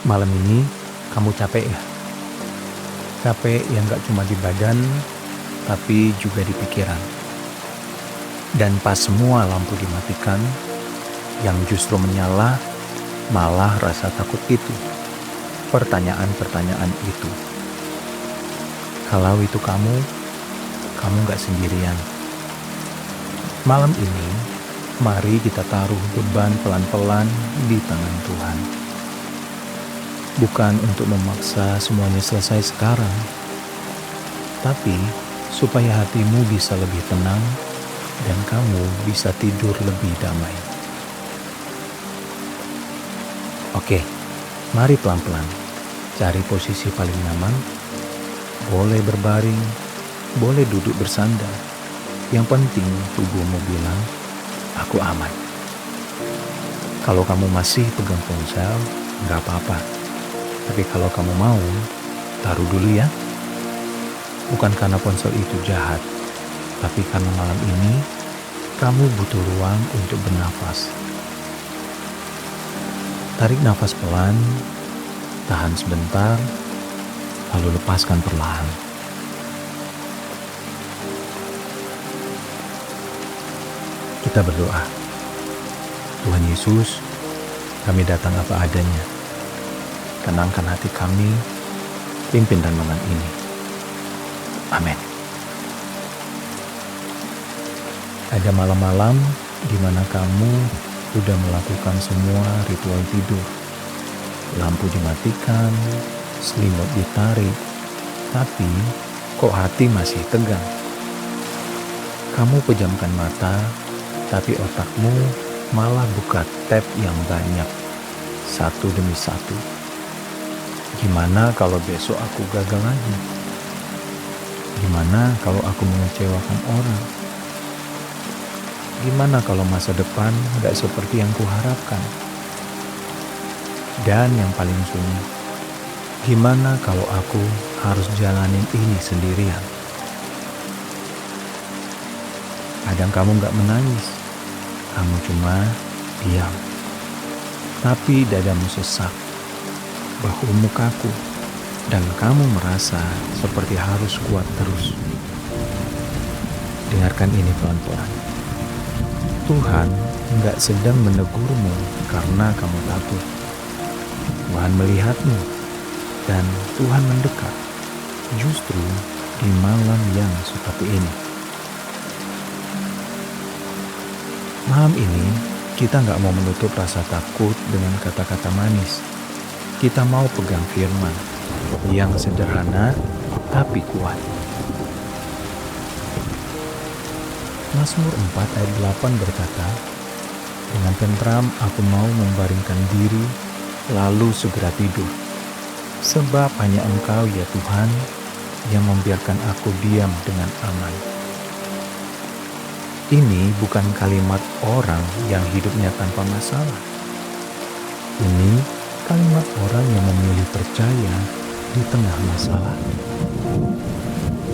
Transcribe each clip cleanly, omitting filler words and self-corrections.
Malam ini kamu capek ya? Capek yang gak cuma di badan, tapi juga di pikiran. Dan pas semua lampu dimatikan, yang justru menyala malah rasa takut itu. Pertanyaan-pertanyaan itu. Kalau itu kamu gak sendirian. Malam ini, mari kita taruh beban pelan-pelan di tangan Tuhan. Bukan untuk memaksa semuanya selesai sekarang, tapi supaya hatimu bisa lebih tenang dan kamu bisa tidur lebih damai. Oke, mari pelan-pelan cari posisi paling nyaman. Boleh berbaring, boleh duduk bersandar. Yang penting tubuhmu bilang, aku aman. Kalau kamu masih pegang ponsel, gak apa-apa. Tapi kalau kamu mau, taruh dulu ya. Bukan karena ponsel itu jahat, tapi karena malam ini kamu butuh ruang untuk bernafas. Tarik nafas pelan, tahan sebentar, lalu lepaskan perlahan. Kita berdoa. Tuhan Yesus, kami datang apa adanya. Tenangkan hati kami, pimpin renungan ini. Amin. Ada malam-malam di mana kamu sudah melakukan semua ritual tidur. Lampu dimatikan, selimut ditarik, tapi kok hati masih tegang. Kamu pejamkan mata, tapi otakmu malah buka tab yang banyak, satu demi satu. Gimana kalau besok aku gagal lagi? Gimana kalau aku mengecewakan orang? Gimana kalau masa depan gak seperti yang kuharapkan? Dan yang paling sunyi, gimana kalau aku harus jalanin ini sendirian? Kadang kamu gak menangis, kamu cuma diam. Tapi dadamu sesak, bahumu kaku, dan kamu merasa seperti harus kuat terus. Dengarkan ini pelan-pelan. Tuhan gak sedang menegurmu karena kamu takut. Tuhan melihatmu, dan Tuhan mendekat, justru di malam yang seperti ini. Malam ini, kita gak mau menutup rasa takut dengan kata-kata manis. Kita mau pegang firman yang sederhana tapi kuat. Mazmur 4 ayat 8 berkata, dengan tentram aku mau membaringkan diri, lalu segera tidur. Sebab hanya Engkau ya Tuhan yang membiarkan aku diam dengan aman. Ini bukan kalimat orang yang hidupnya tanpa masalah. Ini kalimat orang yang memilih percaya di tengah masalah.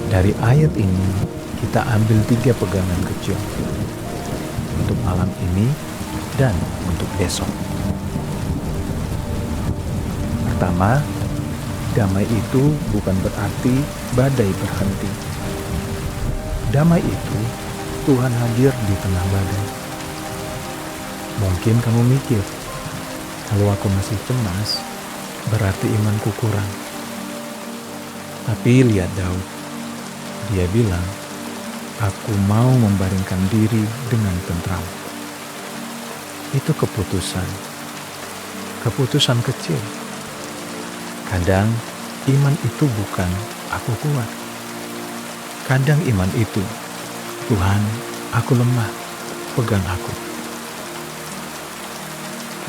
Dari ayat ini, kita ambil 3 pegangan kecil untuk malam ini dan untuk besok. Pertama, damai itu bukan berarti badai berhenti. Damai itu Tuhan hadir di tengah badai. Mungkin kamu mikir, kalau aku masih cemas, berarti imanku kurang. Tapi lihat Daud, dia bilang, aku mau membaringkan diri dengan tentram. Itu keputusan kecil. Kadang iman itu bukan aku kuat. Kadang iman itu, Tuhan, aku lemah, pegang aku.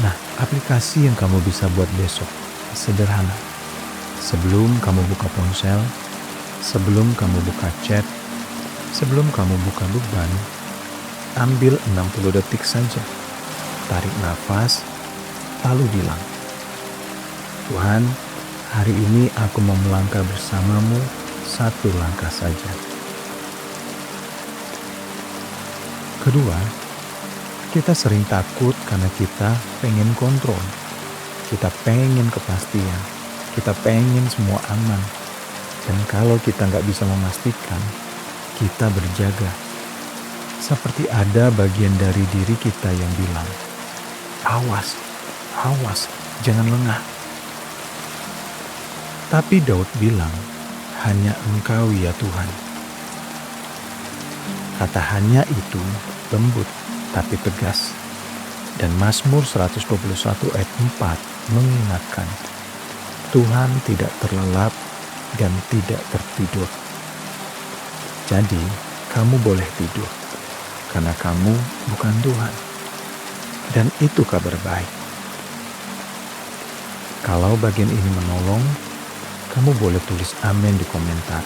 Nah, aplikasi yang kamu bisa buat besok sederhana. Sebelum kamu buka ponsel, sebelum kamu buka chat, sebelum kamu buka beban, ambil 60 detik saja. Tarik nafas, lalu bilang, Tuhan, hari ini aku mau melangkah bersamamu 1 langkah saja. Kedua, kita sering takut karena kita pengen kontrol. Kita pengen kepastian, kita pengen semua aman. Dan kalau kita nggak bisa memastikan, kita berjaga. Seperti ada bagian dari diri kita yang bilang, awas, awas, jangan lengah. Tapi Daud bilang, hanya Engkau ya Tuhan. Kata hanya itu lembut tapi tegas. Dan Mazmur 121 ayat 4 mengingatkan, Tuhan tidak terlelap dan tidak tertidur. Jadi kamu boleh tidur, karena kamu bukan Tuhan. Dan itu kabar baik. Kalau bagian ini menolong, kamu boleh tulis amin di komentar,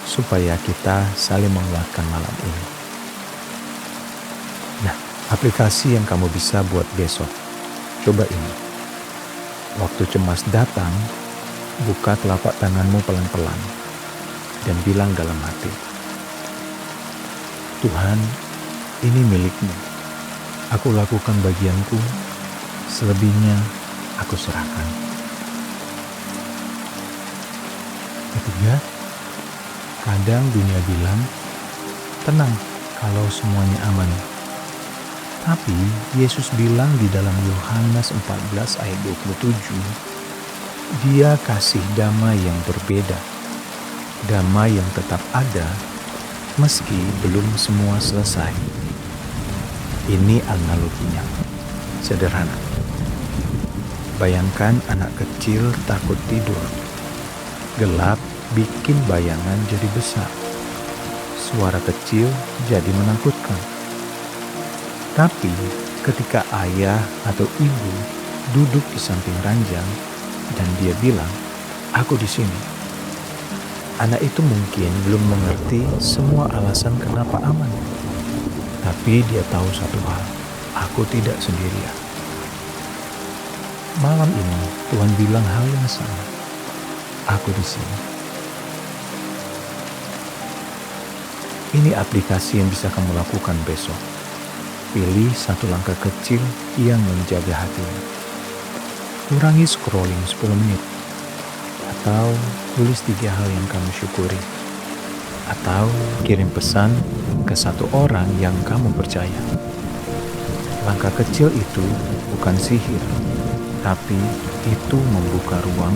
supaya kita saling menguatkan malam ini. Nah, aplikasi yang kamu bisa buat besok, coba ini. Waktu cemas datang, buka telapak tanganmu pelan-pelan dan bilang dalam hati, Tuhan, ini milik-Mu. Aku lakukan bagianku, selebihnya aku serahkan. Ketiga, kadang dunia bilang, tenang kalau semuanya aman. Tapi Yesus bilang di dalam Yohanes 14 ayat 27, Dia kasih damai yang berbeda, damai yang tetap ada meski belum semua selesai. Ini analoginya, sederhana. Bayangkan anak kecil takut tidur. Gelap bikin bayangan jadi besar. Suara kecil jadi menakutkan. Tapi ketika ayah atau ibu duduk di samping ranjang dan dia bilang, aku di sini. Anak itu mungkin belum mengerti semua alasan kenapa aman. Tapi dia tahu satu hal, aku tidak sendirian. Malam ini Tuhan bilang hal yang sama. Aku di sini. Ini aplikasi yang bisa kamu lakukan besok. Pilih satu langkah kecil yang menjaga hatimu. Kurangi scrolling 10 menit. Atau tulis 3 hal yang kamu syukuri. Atau kirim pesan ke satu orang yang kamu percaya. Langkah kecil itu bukan sihir, tapi itu membuka ruang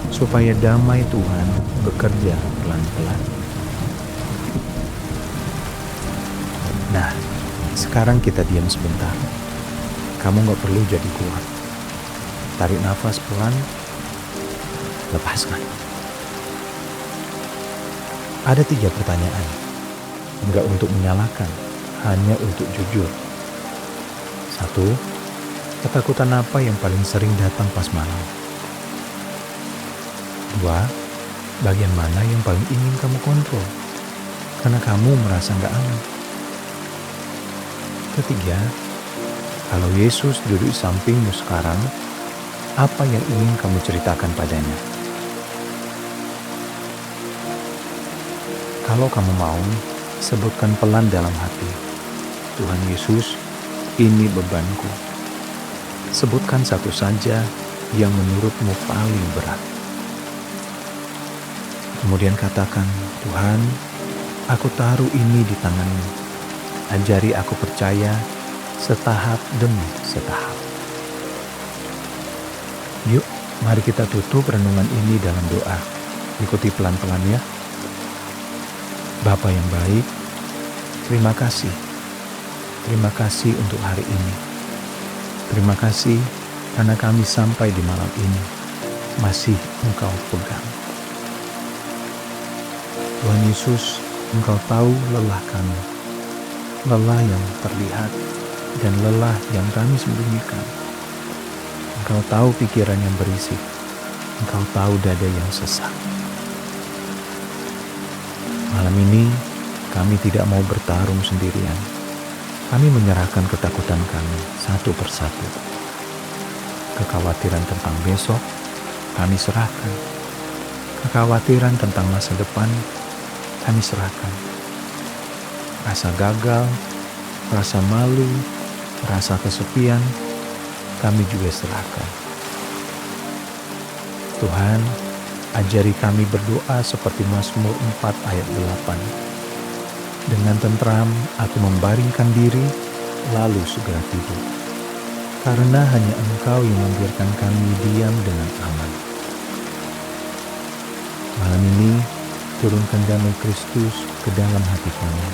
supaya damai Tuhan bekerja pelan-pelan. Nah, sekarang kita diam sebentar. Kamu gak perlu jadi kuat. Tarik nafas pelan, lepaskan. Ada 3 pertanyaan. Enggak untuk menyalahkan, hanya untuk jujur. 1. Ketakutan apa yang paling sering datang pas malam? 2. Bagian mana yang paling ingin kamu kontrol? Karena kamu merasa gak aman. 3. Kalau Yesus duduk di sampingmu sekarang, apa yang ingin kamu ceritakan padanya? Kalau kamu mau, sebutkan pelan dalam hati, Tuhan Yesus, ini bebanku. Sebutkan satu saja yang menurutmu paling berat. Kemudian katakan, Tuhan, aku taruh ini di tangan-Mu. Ajari aku percaya setahap demi setahap. Yuk, mari kita tutup renungan ini dalam doa. Ikuti pelan-pelan ya. Bapa yang baik, terima kasih. Terima kasih untuk hari ini. Terima kasih karena kami sampai di malam ini masih Engkau pegang. Tuhan Yesus, Engkau tahu lelah kami. Lelah yang terlihat dan lelah yang kami sembunyikan. Engkau tahu pikiran yang berisik. Engkau tahu dada yang sesak. Malam ini kami tidak mau bertarung sendirian. Kami menyerahkan ketakutan kami satu persatu. Kekhawatiran tentang besok kami serahkan. Kekhawatiran tentang masa depan kami serahkan. Rasa gagal, rasa malu, rasa kesepian, kami juga serahkan. Tuhan, ajari kami berdoa seperti Mazmur 4 ayat 8. Dengan tentram aku membaringkan diri, lalu segera tidur. Karena hanya Engkau yang membiarkan kami diam dengan aman. Malam ini, turunkan damai Kristus ke dalam hati kami.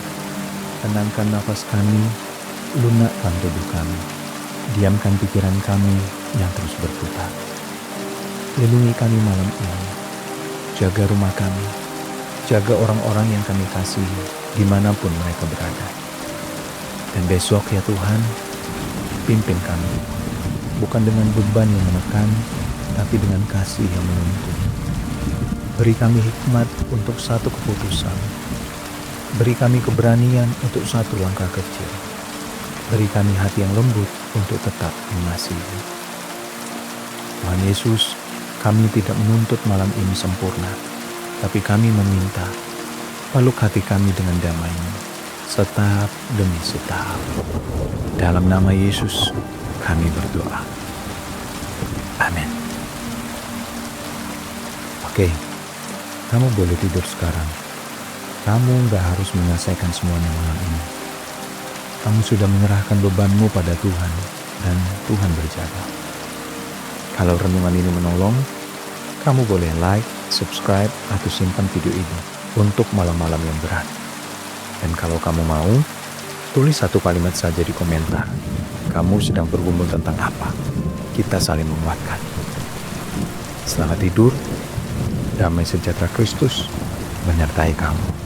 Tenangkan nafas kami, lunakkan tubuh kami. Diamkan pikiran kami yang terus berputar. Lindungi kami malam ini. Jaga rumah kami. Jaga orang-orang yang kami kasihi, dimanapun mereka berada. Dan besok ya Tuhan, pimpin kami. Bukan dengan beban yang menekan, tapi dengan kasih yang menuntun. Beri kami hikmat untuk satu keputusan. Beri kami keberanian untuk satu langkah kecil. Beri kami hati yang lembut untuk tetap mengasihi. Tuhan Yesus, kami tidak menuntut malam ini sempurna, tapi kami meminta, peluk hati kami dengan damai-Mu, setahap demi setahap. Dalam nama Yesus, kami berdoa. Amin. Oke, kamu boleh tidur sekarang. Kamu gak harus menyelesaikan semuanya malam ini. Kamu sudah menyerahkan bebanmu pada Tuhan, dan Tuhan berjaga. Kalau renungan ini menolong, kamu boleh like, subscribe, atau simpan video ini untuk malam-malam yang berat. Dan kalau kamu mau, tulis satu kalimat saja di komentar. Kamu sedang bergumul tentang apa? Kita saling menguatkan. Selamat tidur, damai sejahtera Kristus menyertai kamu.